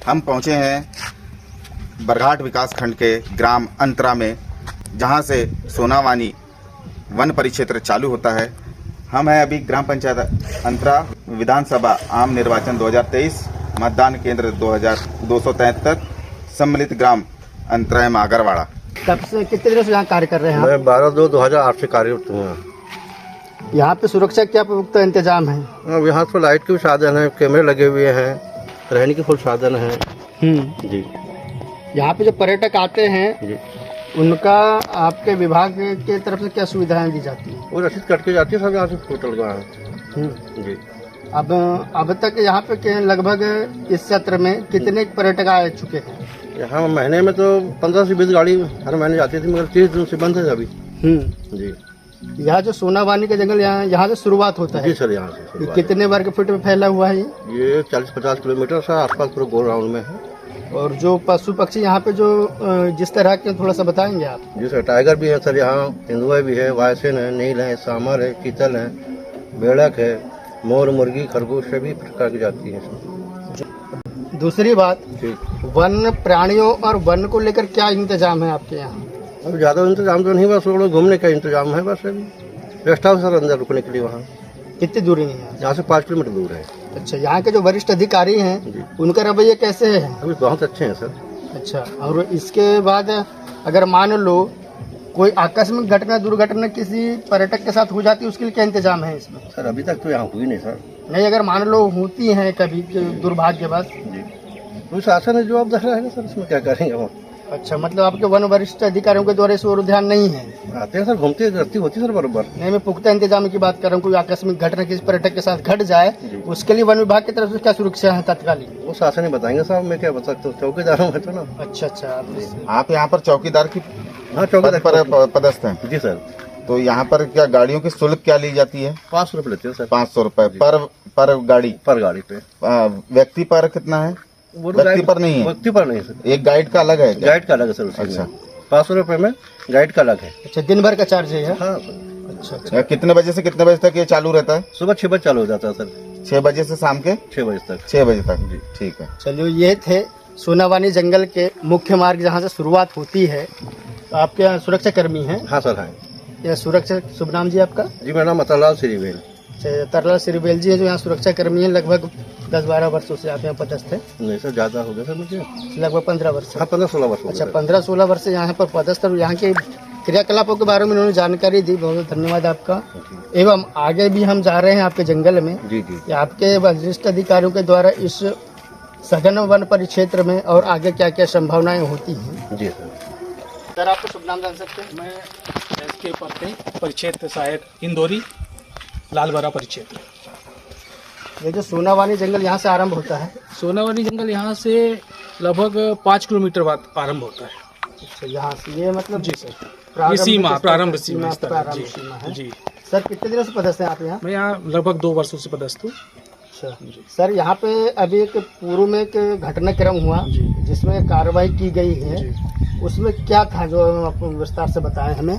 हम पहुंचे हैं बरघाट विकास खंड के ग्राम अंतरा में, जहां से सोनावानी वन परिक्षेत्र चालू होता है। हम हैं अभी ग्राम पंचायत अंतरा, विधानसभा आम निर्वाचन 2023, मतदान केंद्र 273, सम्मिलित ग्राम अंतरा में आगरवाड़ा। कब से कितने दिनों से यहाँ कार्य कर रहे हैं? मैं 12/2/2008 से कार्यरत हूँ। यहाँ पे सुरक्षा क्या पुख्ता इंतजाम है? अब यहाँ तो लाइट के भी साधन है, कैमरे लगे हुए हैं, रहने के फुल साधन है जी। यहाँ पे जो पर्यटक आते हैं जी, उनका आपके विभाग के तरफ से क्या सुविधाएं दी जाती हैं? वो रसीद कट के जाती है सब यहाँ से होटल का जी। अब तक यहाँ पे लगभग इस सत्र में कितने पर्यटक आ चुके हैं? यहाँ महीने में तो 15 से 20 गाड़ी हर महीने जाती थी, मगर 30 दिन से बंद है अभी जी। यहाँ जो सोनावानी का जंगल यहाँ से शुरुआत होता है जी सर, यहाँ से ये कितने वर्ग फुट में फैला हुआ है? ये 40-50 किलोमीटर से आसपास पूरे गोल राउंड में है। और जो पशु पक्षी यहाँ पे जो जिस तरह के थोड़ा सा बताएंगे आप? जी सर, टाइगर भी है सर, यहाँ तेंदुआ भी है, वायसेन है, नील है, सांबर है, चीतल है, बेड़क है, मोर, मुर्गी, खरगोश सभी प्रकार की जाती है सर। दूसरी बात, जी, वन प्राणियों और वन को लेकर क्या इंतजाम है आपके यहाँ? अब ज़्यादा इंतजाम तो नहीं, बस वो लोग घूमने का इंतजाम है बस। अभी गेस्ट हाउस सर अंदर रुकने के लिए वहाँ कितनी दूरी नहीं है? यहाँ से 5 किलोमीटर दूर है। अच्छा, यहाँ के जो वरिष्ठ अधिकारी जी। हैं उनका रवैया कैसे है? अभी बहुत अच्छे हैं सर। अच्छा, और इसके बाद अगर मान लो कोई आकस्मिक घटना दुर्घटना किसी पर्यटक के साथ हो जाती है, उसके लिए क्या इंतजाम है इसमें? सर अभी तक तो यहाँ हुई नहीं सर। नहीं, अगर मान लो होती हैं कभी दुर्भाग्यवश? जी, तो शासन है जवाबदार रहेगा सर, इसमें क्या करेंगे हम। अच्छा, मतलब आपके वन वरिष्ठ अधिकारियों के द्वारा इस ओर ध्यान नहीं है? आते हैं सर, घूमते रहती होती सर बराबर। नहीं, मैं पुख्ता इंतजाम की बात कर रहा हूँ। कोई आकस्मिक घटना किसी पर्यटक के साथ घट जाए, उसके लिए वन विभाग की तरफ से क्या सुरक्षा है तत्कालीन? वो शासन ही बताएंगे साहब, मैं क्या बता सकता हूँ, चौकीदार हूँ मैं तो ना। अच्छा, आप यहाँ पर चौकीदार की हाँ, चौकीदार पर पदस्थ हैं? जी सर। तो यहाँ पर क्या गाड़ियों की शुल्क क्या ली जाती है? 500 रुपये लेते हैं सर। 500 रुपए पर गाड़ी? पर गाड़ी पे। व्यक्ति पर कितना है? वो व्यक्ति पर नहीं है? व्यक्ति पर नहीं सर, एक गाइड का अलग है क्या? गाइड का अलग है सर। अच्छा, 500 रुपये में गाइड का अलग है। अच्छा, दिन भर का चार्ज है? हाँ सर। अच्छा, कितने बजे से कितने बजे तक ये चालू रहता है? सुबह 6 बजे चालू हो जाता है सर। 6 बजे से शाम के 6 बजे तक। 6 बजे तक जी, ठीक है। चलिए, ये थे सोनावानी जंगल के मुख्य मार्ग जहाँ से शुरुआत होती है। तो आपके यहाँ सुरक्षा कर्मी हैं? हाँ सर, हाँ यह सुरक्षा, शुभ नाम जी आपका? जी, मेरा नाम अतरलाल श्रीवेल। तरला श्रीवेल जी है जो यहाँ सुरक्षा कर्मी है। लगभग 10-12 वर्षों से आप यहाँ पदस्थ हैं? नहीं सर, ज़्यादा हो गया सर मुझे। लगभग 15 वर्ष? हाँ, 15-16 वर्ष हो गए अच्छा, सर। 15-16 वर्ष से यहाँ पर पदस्थ। और यहाँ के क्रियाकलापों के बारे में उन्होंने जानकारी दी, बहुत बहुत धन्यवाद आपका। एवं आगे भी हम जा रहे हैं आपके जंगल में। जी जी। कि आपके वरिष्ठ अधिकारियों के द्वारा इस सघन वन परिक्षेत्र में और आगे क्या क्या संभावनाएं होती हैं। जी सर। सर, आपको शुभ नाम जान सकते हैं? मैं एसके पत्ते परिक्षेत्र सहायक इंदौरी, लालबरा परिक्षेत्र। ये जो सोनावानी जंगल यहाँ से आरंभ होता है? सोनावानी जंगल यहाँ से लगभग 5 किलोमीटर बाद आरंभ होता है। अच्छा, यहाँ से ये मतलब जी सर, ये सीमा, प्रारंभ सीमा स्तर है। प्रारंभ सीमा है जी। सर, कितने दिनों से पदस्थ हैं आप यहाँ? मैं यहाँ लगभग 2 वर्षों से पदस्थ हूँ। अच्छा सर, यहाँ पे अभी एक पूर्व में एक घटनाक्रम हुआ जिसमें कार्रवाई की गई है, उसमें क्या था जो आप विस्तार से बताएं हमें?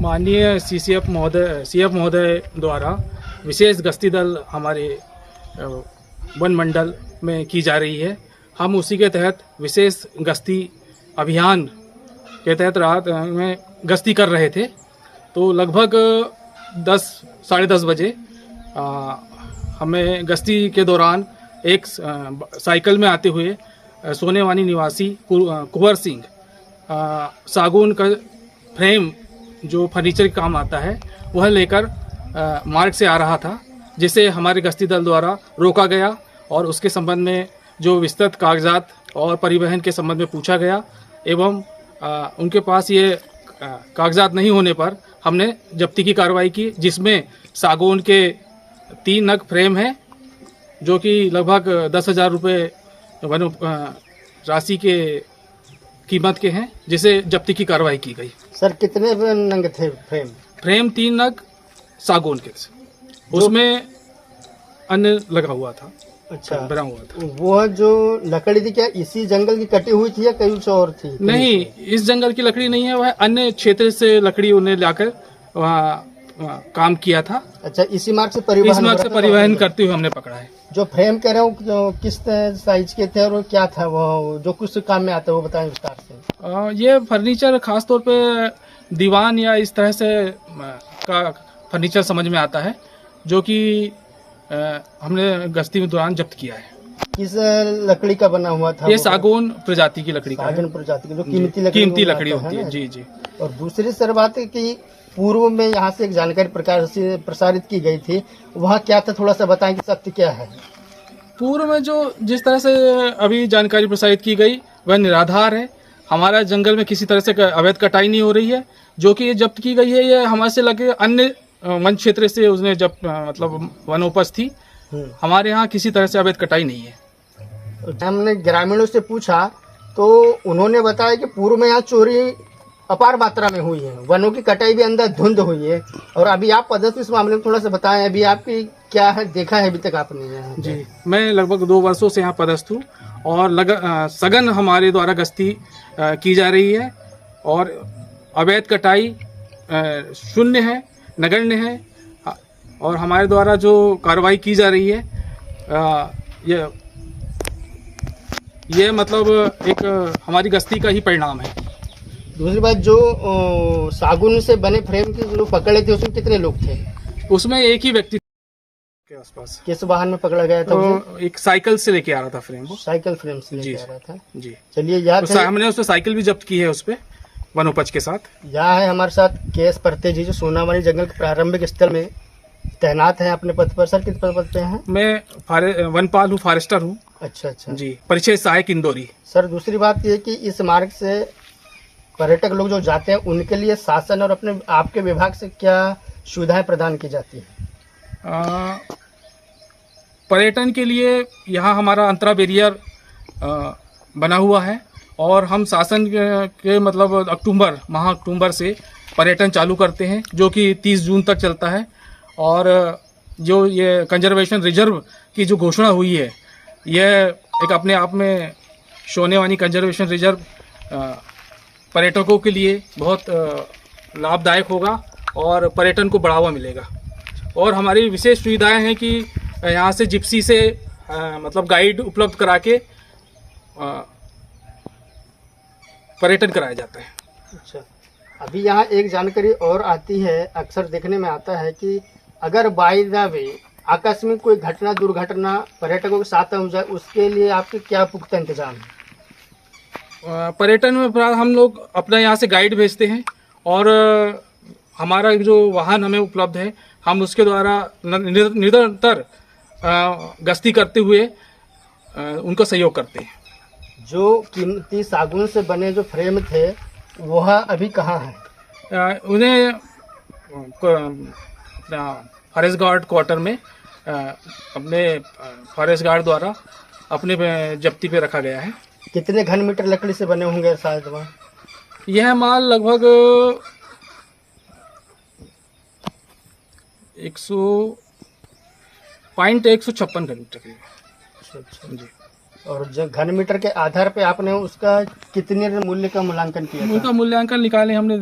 माननीय सीएफ महोदय द्वारा विशेष गश्ती दल हमारे वन मंडल में की जा रही है। हम उसी के तहत विशेष गश्ती अभियान के तहत रात में गश्ती कर रहे थे। तो लगभग 10-साढ़े 10 बजे हमें गश्ती के दौरान एक साइकिल में आते हुए सोनेवानी निवासी कुंवर सिंह सागौन का फ्रेम जो फर्नीचर के काम आता है वह लेकर मार्ग से आ रहा था, जिसे हमारे गश्ती दल द्वारा रोका गया और उसके संबंध में जो विस्तृत कागजात और परिवहन के संबंध में पूछा गया एवं उनके पास ये कागजात नहीं होने पर हमने जब्ती की कार्रवाई की, जिसमें सागौन के 3 नग फ्रेम हैं जो कि लगभग 10,000 रुपये वन राशि के कीमत के हैं, जिसे जब्ती की कार्रवाई की गई। सर, कितने नंग थे फ्रेम? फ्रेम 3 नग सागौन के, उसमें अन्य लगा हुआ था। अच्छा, बना हुआ था। वो जो लकड़ी थी क्या इसी जंगल की कटी हुई थी या कहीं से और थी? नहीं, इस जंगल की लकड़ी नहीं है, वह अन्य क्षेत्र से लकड़ी उन्हें लाकर वहाँ काम किया था। अच्छा, इसी मार्ग से इस मार्ग से परिवहन करते हुए हमने पकड़ा है। जो फ्रेम कह रहे हो जो किस साइज के थे और क्या था वो जो कुछ काम में आता है वो बताएं विस्तार से। ये फर्नीचर खास तौर पे दीवान या इस तरह से का फर्नीचर समझ में आता है, जो कि हमने गश्ती में दौरान जब्त किया है। किस लकड़ी का बना हुआ था? ये सागौन प्रजाति की लकड़ी का है। सागौन प्रजाति की जो कीमती लकड़ी होती है। जी जी। और दूसरी सर बात है कि पूर्व में यहाँ से एक जानकारी प्रसारित की गई थी, वहाँ क्या था, थोड़ा सा बताएं कि सत्य क्या है। पूर्व में जो जिस तरह से अभी जानकारी प्रसारित की गई वह निराधार है। हमारा जंगल में किसी तरह से अवैध कटाई नहीं हो रही है। जो कि ये जब्त की गई है ये हमारे से लगे अन्य वन क्षेत्र से उसने जब मतलब वनोपज थी। हमारे यहाँ किसी तरह से अवैध कटाई नहीं है। हमने ग्रामीणों से पूछा तो उन्होंने बताया कि पूर्व में यहाँ चोरी अपार मात्रा में हुई है, वनों की कटाई भी अंधाधुंध हुई है। और अभी आप पदस्थ इस मामले में थोड़ा सा बताएं, अभी आपकी क्या है देखा है अभी तक आपने यहाँ? जी, मैं लगभग 2 वर्षों से यहाँ पदस्थ हूँ और सघन हमारे द्वारा गश्ती की जा रही है और अवैध कटाई शून्य है, नगण्य है। और हमारे द्वारा जो कार्रवाई की जा रही है ये मतलब एक हमारी गश्ती का ही परिणाम है। दूसरी बात, जो सागुन से बने फ्रेम की जो पकड़े थे उसमें कितने लोग थे? उसमें एक ही व्यक्ति के आसपास। किस वाहन में पकड़ा गया था? तो एक साइकिल से लेके आ रहा था फ्रेम को। साइकिल फ्रेम से लेके आ रहा था। जी। चलिए याद है, हमने उसमें साइकिल भी जब्त की है उस पे वनोपज के साथ। यहाँ है हमारे साथ केएस परते जी, जो सोनावानी जंगल के प्रारंभिक स्थल में तैनात हैं अपने पद पर। सर किस पद पे हैं? मैं वनपाल हूँ, फॉरेस्टर हूँ। अच्छा अच्छा जी, परिचय सहायक इंदौरी। सर दूसरी बात ये कि इस मार्ग से पर्यटक लोग जो जाते हैं उनके लिए शासन और अपने आपके विभाग से क्या सुविधाएं प्रदान की जाती है? पर्यटन के लिए यहाँ हमारा अंतरा बैरियर बना हुआ है और हम शासन के मतलब अक्टूबर से पर्यटन चालू करते हैं, जो कि 30 जून तक चलता है। और जो ये कंजर्वेशन रिजर्व की जो घोषणा हुई है, यह एक अपने आप में सोनेवानी कंजर्वेशन रिजर्व पर्यटकों के लिए बहुत लाभदायक होगा और पर्यटन को बढ़ावा मिलेगा। और हमारी विशेष सुविधाएं हैं कि यहाँ से जिप्सी से मतलब गाइड उपलब्ध करा के पर्यटन कराया जाता है। अच्छा, अभी यहाँ एक जानकारी और आती है, अक्सर देखने में आता है कि अगर बाय द वे आकस्मिक कोई घटना दुर्घटना पर्यटकों के साथ हो जाए, उसके लिए आपके क्या पुख्ता इंतजाम है? पर्यटन में हम लोग अपने यहाँ से गाइड भेजते हैं और हमारा जो वाहन हमें उपलब्ध है, हम उसके द्वारा निरंतर गश्ती करते हुए उनका सहयोग करते हैं। जो कीमती सागुन से बने जो फ्रेम थे वह अभी कहाँ है? उन्हें फॉरेस्ट गार्ड क्वार्टर में अपने फॉरेस्ट गार्ड द्वारा अपने जब्ती पे रखा गया है। कितने घन मीटर लकड़ी से बने होंगे शायद वहाँ? यह माल लगभग 156 घन मीटर की। अच्छा जी। और जो घन मीटर के आधार पे आपने उसका कितने मूल्य का मूल्यांकन किया? उसका मूल्यांकन निकाले हमने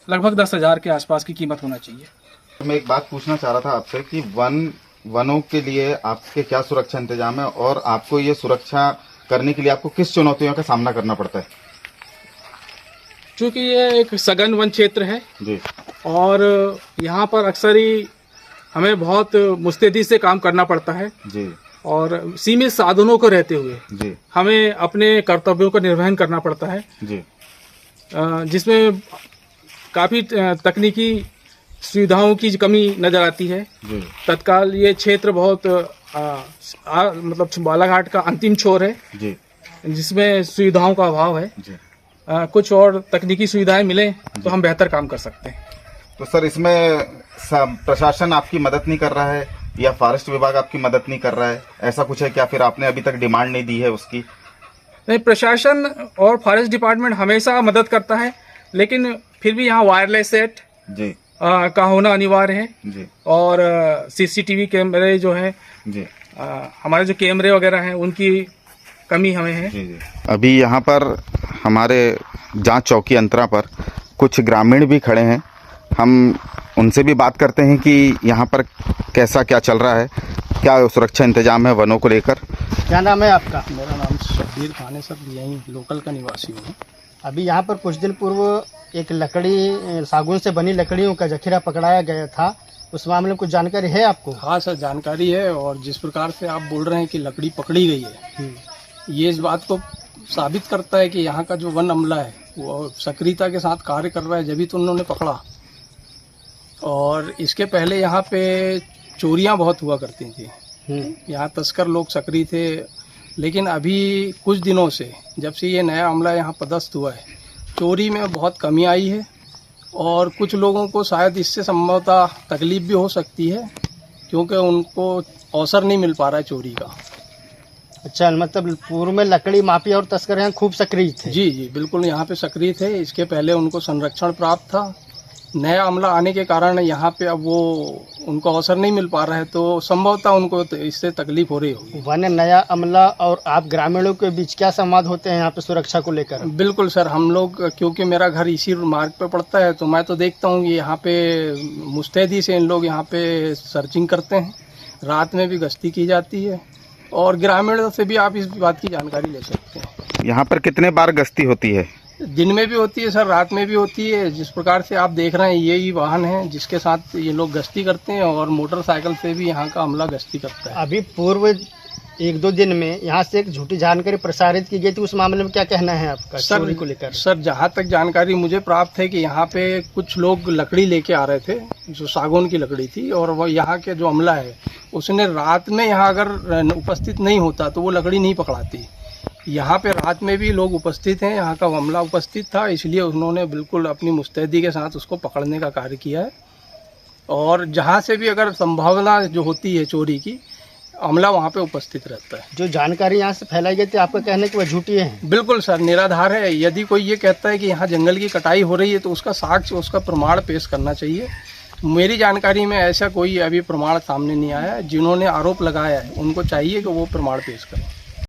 लगभग 10,000 के आसपास की कीमत होना चाहिए। मैं एक बात पूछना चाह रहा था आपसे कि वनों के लिए आपके क्या सुरक्षा इंतजाम है और आपको ये सुरक्षा करने के लिए आपको किस चुनौतियों का सामना करना पड़ता है? चूँकि ये एक सघन वन क्षेत्र है जी, और यहाँ पर अक्सर ही हमें बहुत मुस्तैदी से काम करना पड़ता है जी, और सीमित साधनों को रहते हुए जी हमें अपने कर्तव्यों का निर्वहन करना पड़ता है जी, जिसमें काफ़ी तकनीकी सुविधाओं की कमी नज़र आती है जी। तत्काल ये क्षेत्र बहुत मतलब बालाघाट का अंतिम छोर है जी, जिसमें सुविधाओं का अभाव है जी। कुछ और तकनीकी सुविधाएं मिले तो हम बेहतर काम कर सकते हैं। तो सर इसमें प्रशासन आपकी मदद नहीं कर रहा है या फॉरेस्ट विभाग आपकी मदद नहीं कर रहा है, ऐसा कुछ है क्या? फिर आपने अभी तक डिमांड नहीं दी है उसकी? नहीं, प्रशासन और फॉरेस्ट डिपार्टमेंट हमेशा मदद करता है, लेकिन फिर भी यहाँ वायरलेस सेट जी का होना अनिवार्य है जी, और सीसीटीवी कैमरे जो है जी, हमारे जो कैमरे वगैरह हैं उनकी कमी हमें है। जी जी। अभी यहाँ पर हमारे जांच चौकी अंतरा पर कुछ ग्रामीण भी खड़े हैं, हम उनसे भी बात करते हैं कि यहाँ पर कैसा क्या चल रहा है। क्या सुरक्षा इंतजाम है वनों को लेकर? क्या नाम है आपका? मेरा नाम शब्बीर खान है सर, यहीं लोकल का निवासी हूँ। अभी यहाँ पर कुछ दिन पूर्व एक लकड़ी, सागौन से बनी लकड़ियों का जखीरा पकड़ाया गया था, उस मामले में कुछ जानकारी है आपको? हाँ सर, जानकारी है। और जिस प्रकार से आप बोल रहे हैं कि लकड़ी पकड़ी गई है, ये इस बात को साबित करता है कि यहाँ का जो वन अमला है वो सक्रियता के साथ कार्य कर रहा है, जब भी तो उन्होंने पकड़ा। और इसके पहले यहाँ पे चोरियाँ बहुत हुआ करती थी, यहाँ तस्कर लोग सक्रिय थे। लेकिन अभी कुछ दिनों से, जब से ये नया अमला यहाँ पदस्थ हुआ है, चोरी में बहुत कमी आई है। और कुछ लोगों को शायद इससे संभवतः तकलीफ भी हो सकती है, क्योंकि उनको अवसर नहीं मिल पा रहा है चोरी का। अच्छा, मतलब पूर्व में लकड़ी माफिया और तस्कर यहाँ खूब सक्रिय थे? जी जी बिल्कुल, यहाँ पे सक्रिय थे। इसके पहले उनको संरक्षण प्राप्त था। नया अमला आने के कारण यहाँ पे अब वो उनको अवसर नहीं मिल पा रहा है, तो संभवतः उनको इससे तकलीफ हो रही होगी। वन नया अमला और आप ग्रामीणों के बीच क्या संवाद होते हैं यहाँ पे सुरक्षा को लेकर? बिल्कुल सर, हम लोग, क्योंकि मेरा घर इसी मार्ग पे पड़ता है, तो मैं तो देखता हूँ कि यहाँ पे मुस्तैदी से इन लोग यहाँ पे सर्चिंग करते हैं। रात में भी गश्ती की जाती है, और ग्रामीणों से भी आप इस बात की जानकारी ले सकते हैं। यहाँ पर कितने बार गश्ती होती है? दिन में भी होती है सर, रात में भी होती है। जिस प्रकार से आप देख रहे हैं, यही वाहन है जिसके साथ ये लोग गश्ती करते हैं, और मोटरसाइकिल से भी यहाँ का अमला गश्ती करता है। अभी पूर्व 1-2 दिन में यहाँ से एक झूठी जानकारी प्रसारित की गई थी, उस मामले में क्या कहना है आपका चोरी को लेकर? सर, जहाँ तक जानकारी मुझे प्राप्त है कि यहाँ पे कुछ लोग लकड़ी लेके आ रहे थे, जो सागौन की लकड़ी थी, और वह यहाँ के जो अमला है उसने रात में यहाँ अगर उपस्थित नहीं होता तो वो लकड़ी नहीं पकड़ाती। यहाँ पे रात में भी लोग उपस्थित हैं, यहाँ का अमला उपस्थित था, इसलिए उन्होंने बिल्कुल अपनी मुस्तैदी के साथ उसको पकड़ने का कार्य किया है। और जहाँ से भी अगर संभावना जो होती है चोरी की, अमला वहाँ पे उपस्थित रहता है। जो जानकारी यहाँ से फैलाई गई थी, आपका कहने की वह झूठी है? बिल्कुल सर, निराधार है। यदि कोई ये कहता है कि यहाँ जंगल की कटाई हो रही है, तो उसका साक्ष्य, उसका प्रमाण पेश करना चाहिए। मेरी जानकारी में ऐसा कोई अभी प्रमाण सामने नहीं आया है। जिन्होंने आरोप लगाया है उनको चाहिए कि वो प्रमाण पेश करें।